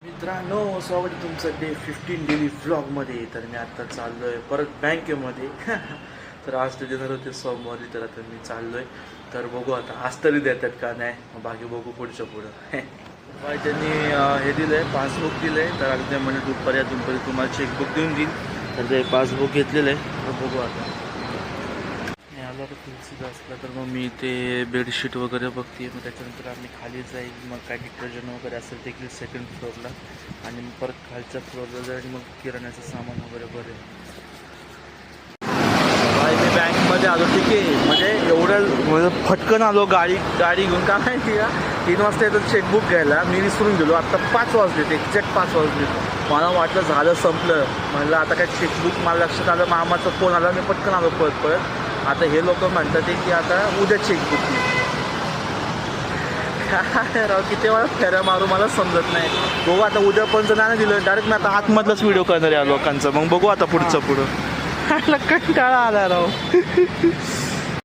मित्रांनो, स्वागत आहे तुमचं डे 15 डेली व्लॉगमध्ये. तर मी आता चाललो आहे परत बँकेमध्ये. तर आज ते देणार होते सोमवारी, तर आता मी चाललो आहे. तर बघू आता आज तरी देतात का नाही, बाकी बघू पुढच्या पुढं. बाय त्यांनी हे दिलं आहे, पासबुक दिलं आहे. तर अगदी म्हणजे दुपारी तुम्हाला चेकबुक देऊन देईन. तर ते पासबुक घेतलेलं आहे. तर बघू आता आला तर तुलसीचा असला तर मग मी ते बेडशीट वगैरे बघते. मग त्याच्यानंतर आम्ही खाली जाईल. मग काय डिटर्जंट वगैरे असेल ते की सेकंड फ्लोअरला, आणि मग परत खालच्या फ्लोअरला जाईल. मग किराण्याचं सामान वगैरे बरेल. मी बँकमध्ये आलो, ठीक आहे. म्हणजे एवढं फटकन आलो गाडी घेऊन. का माहिती का, 3 वाजता येतं चेकबुक घ्यायला, मी विसरून गेलो. आत्ता 5 वाजले, एक्झॅक्ट 5 वाजले. मला वाटलं झालं संपलं. म्हणलं आता काय चेकबुक, मला लक्षात आलं मामाचा फोन आला. मी पटकन आलो पळत. आता हे लोक म्हणतात की आता उद्या चेकबुक काय राव, किती वेळा फेऱ्या मारू मला समजत नाही. बघू आता उद्या पण जर नाही दिलं, डायरेक्ट मी आता आतमधलाच व्हिडिओ करणार या लोकांचा. मग बघू आता पुढचं पुढं. कंटाळा आला राव.